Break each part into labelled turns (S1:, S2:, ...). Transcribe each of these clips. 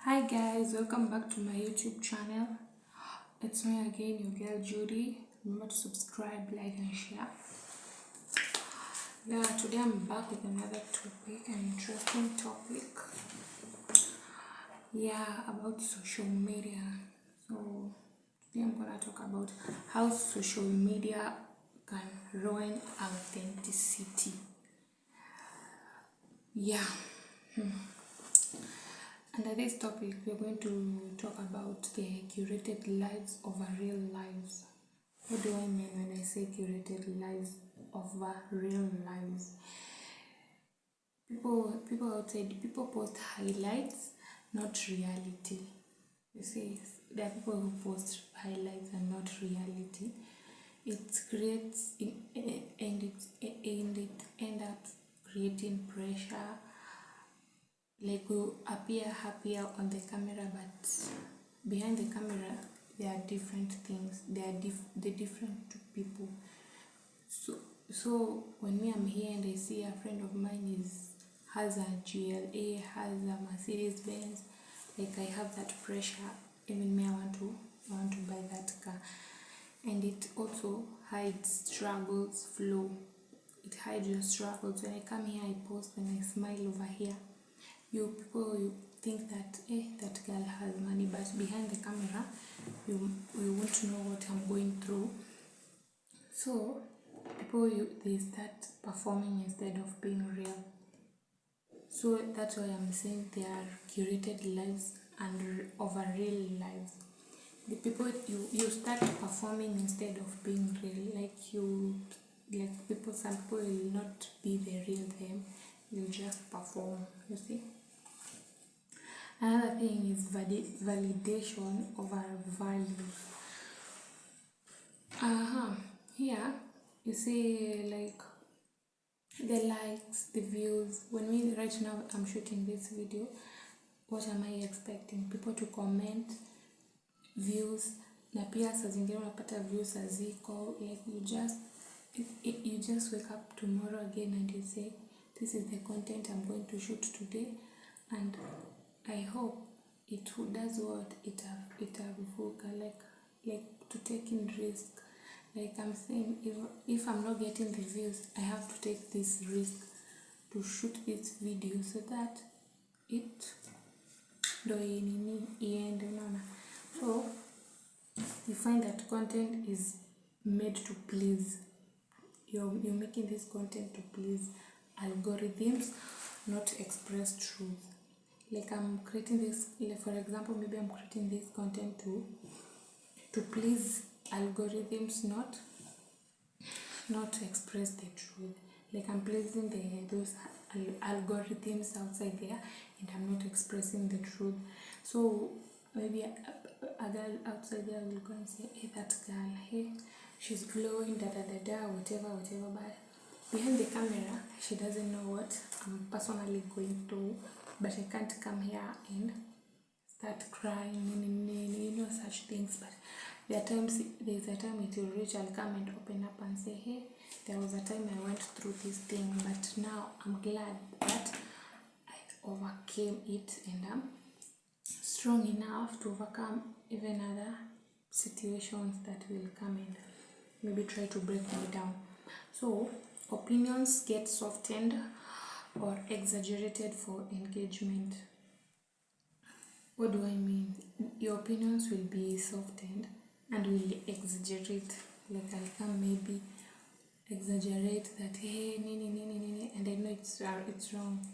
S1: Hi guys, welcome back to my YouTube channel. It's me again, your girl Judy. Remember to subscribe, like and share. Yeah, today I'm back with another topic, an interesting topic. Yeah, about social media. So today I'm gonna talk about how social media can ruin authenticity. Yeah. Under this topic, we're going to talk about the curated lives over real lives. What do I mean when I say curated lives over real lives? People outside, people post highlights, not reality. You see, there are people who post highlights and not reality. It creates and it end up creating pressure. Like we appear happier on the camera, but behind the camera there are different things. They're different to people. So when me I'm here and I see a friend of mine has a GLA, has a Mercedes Benz, like I have that pressure. Even me, I want to buy that car, and it also hides struggles, flow. It hides your struggles. When I come here, I post and I smile over here. You think that that girl has money, but behind the camera you won't know what I'm going through. So they start performing instead of being real. So that's why I'm saying they are curated lives and over real lives. The people you start performing instead of being real. Some people will not be the real them. You'll just perform. You see. Another thing is validation over values. Here you see, like, the likes, the views. When me right now I'm shooting this video, what am I expecting? People to comment, views, na pia saa zingine unapata views haziko. Like you just wake up tomorrow again and you say, this is the content I'm going to shoot today, and I hope it does what it like to take in risk. Like I'm saying, if I'm not getting the views, I have to take this risk to shoot this video so that it do iende. So you find that content is made to please. You're making this content to please algorithms, not express truth. Like I'm creating this, like for example, maybe I'm creating this content to please algorithms, not express the truth. Like I'm pleasing those algorithms outside there, and I'm not expressing the truth. So maybe a girl outside there will go and say, hey, that girl, hey, she's glowing, whatever, but behind the camera she doesn't know what I'm personally going through. But I can't come here and start crying, such things. But there's a time it will reach, I'll come and open up and say, hey, there was a time I went through this thing, but now I'm glad that I overcame it, and I'm strong enough to overcome even other situations that will come and maybe try to break me down. So opinions get softened or exaggerated for engagement. What do I mean? Your opinions will be softened and will exaggerate. Like I'll come maybe exaggerate that, hey, and I know it's wrong.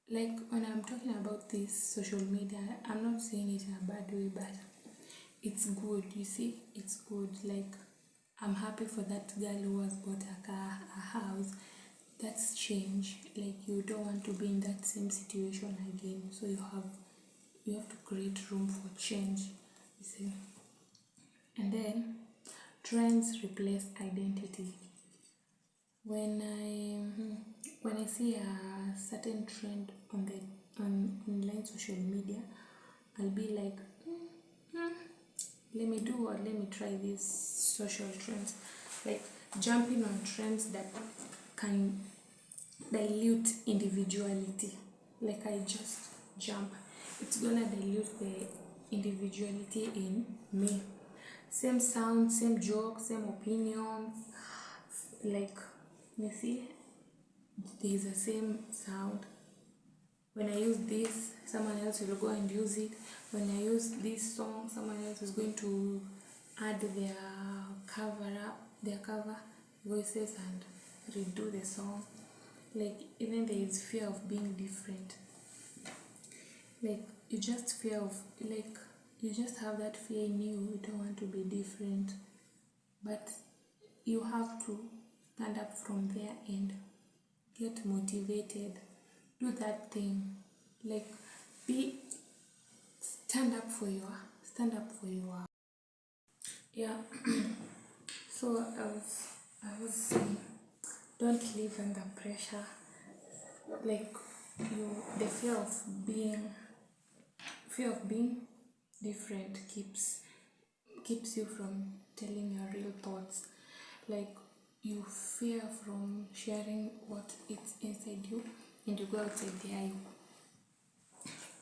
S1: Like when I'm talking about this social media, I'm not saying it in a bad way, but it's good. You see, it's good. Like I'm happy for that girl who has bought a car, a house. That's change. Like you don't want to be in that same situation again, so you have to create room for change, you see. And then trends replace identity. When I see a certain trend on online social media, I'll be like, let me do, or let me try these social trends. Like jumping on trends that can dilute individuality. Like I just jump it's gonna dilute the individuality in me. Same sound, same joke, same opinions. Like, you see, there's the same sound. When I use this, someone else will go and use it. When I use this song, someone else is going to add their cover voices and redo the song. Like, even there is fear of being different. Like, you just fear of, like, you just have that fear in you. You don't want to be different, but you have to stand up from there and get motivated. Do that thing. Like, stand up for your yeah. So I was saying, don't live under pressure. Like, the fear of being different keeps you from telling your real thoughts. Like, you fear from sharing what is inside you, and you go outside there,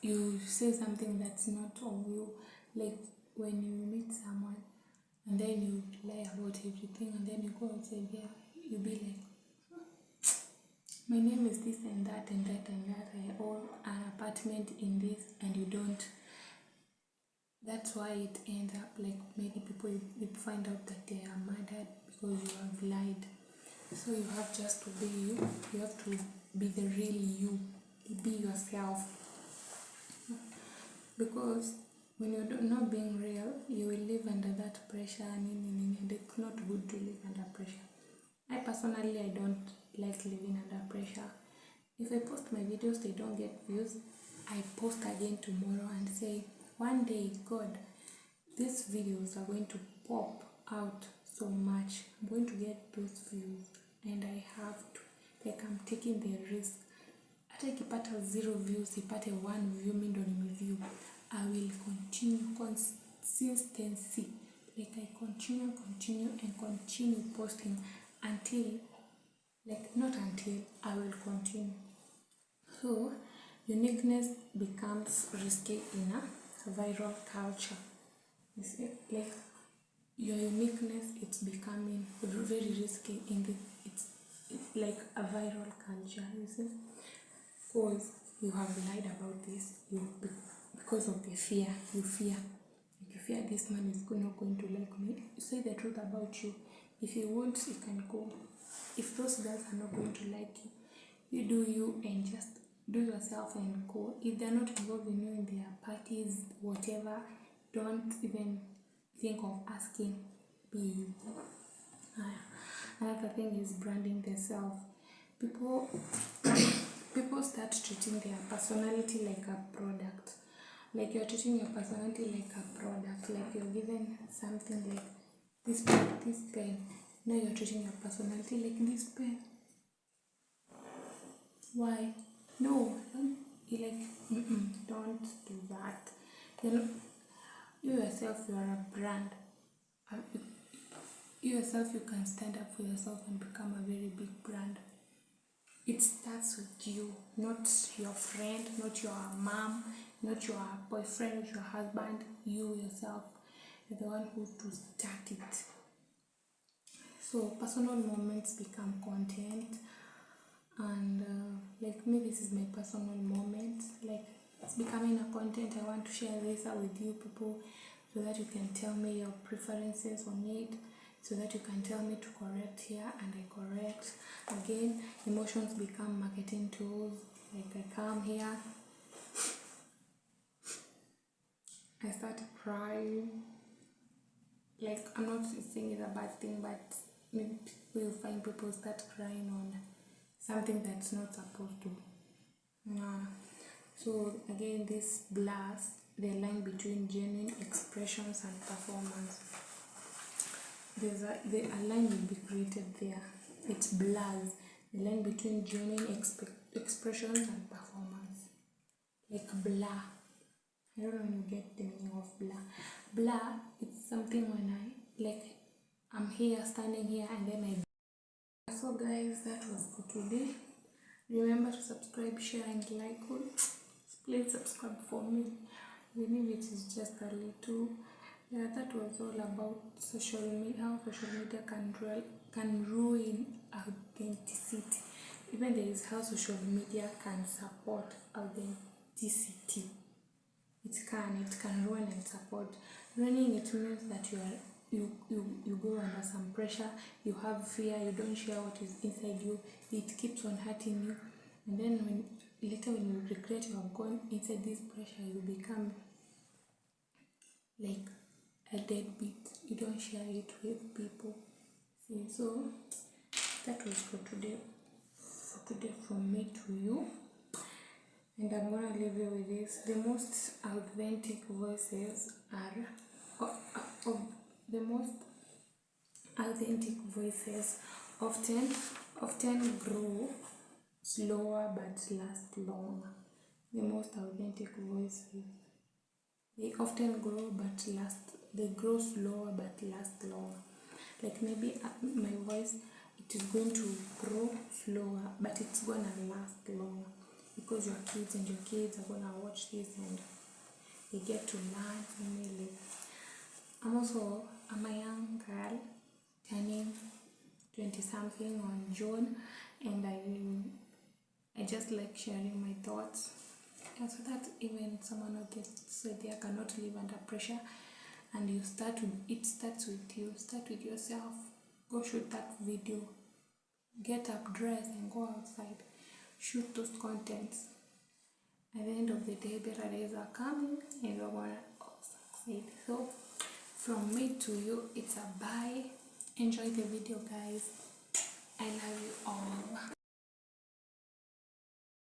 S1: you say something that's not of you. Like, when you meet someone and then you lie about everything, and then you go outside there, you be like, my name is this and that and that and that, I own an apartment in this, and you don't. That's why it ends up like many people, you find out that they are murdered because you have lied. So you have just to be you. You have to be the real you. Be yourself. Because when you're not being real, you will live under that pressure, and it's not good to live under pressure. I personally, I don't like living under pressure. If I post my videos, they don't get views, I post again tomorrow and say, one day, God, these videos are going to pop out so much. I'm going to get those views, and I have to. Like, I'm taking the risk. Hata ikipata 0 views, ipate 1 view, mi ndo nimeview, I will continue. Consistency. Like, I continue and continue posting until, like, not until, I will continue. So uniqueness becomes risky in a viral culture. You see, like, your uniqueness, it's becoming very risky in it's like a viral culture, you see, because you have lied about this, because of the fear, you fear this man is not going to like me. You say the truth about you. If you won't, you can go. If those girls are not going to like you, you do you and just do yourself and go. If they're not involving you in their parties, whatever, don't even think of asking. Be you. Another thing is branding themselves. People start treating their personality like a product. Like, you're treating your personality like a product. Like, you're given something like this pen. Now you're treating your personality like this pen. Why? No, don't do that. You yourself, you are a brand. You yourself, you can stand up for yourself and become a very big brand. It starts with you, not your friend, not your mom, not your boyfriend, not your husband. You yourself, you're the one who to start it. So personal moments become content, and like me, this is my personal moment. Like, it's becoming a content. I want to share this with you people, so that you can tell me your preferences on it, so that you can tell me to correct here, and I correct. Again, emotions become marketing tools. Like, I come here, I start crying. Like, I'm not saying it's a bad thing, but maybe you find people start crying on something that's not supposed to. So again, this blurs the line between genuine expressions and performance. A line will be created there. It blurs the line between genuine expressions and performance. Like, blur. I don't know when you get the meaning of blur. Blur, it's something when I'm here, standing here, and then So guys, that was for today. Remember to subscribe, share, and like. Please subscribe for me, even if it is just a little. Yeah, that was all about social media, how social media can ruin authenticity. Even there is how social media can support authenticity. It can ruin and support. Ruining it means that you go under some pressure, you have fear, you don't share what is inside you, it keeps on hurting you, and then later when you regret you have gone inside this pressure, you become like a deadbeat. You don't share it with people. See, so that was for today from me to you. And I'm gonna leave you with this. The most authentic voices the most authentic voices often grow slower but last longer. The most authentic voices, they often grow slower but last longer. Like maybe my voice, it is going to grow slower but it's gonna last longer, because your kids are gonna watch this and they get to learn really. I'm a young girl turning 20 something on June, and I just like sharing my thoughts, and so that even someone who gets they cannot live under pressure, and it starts with you. Start with yourself. Go shoot that video. Get up, dress, and go outside. Shoot those contents. At the end of the day, better days are coming, and we're gonna all succeed. So, from me to you, it's a bye. Enjoy the video, guys. I love you all.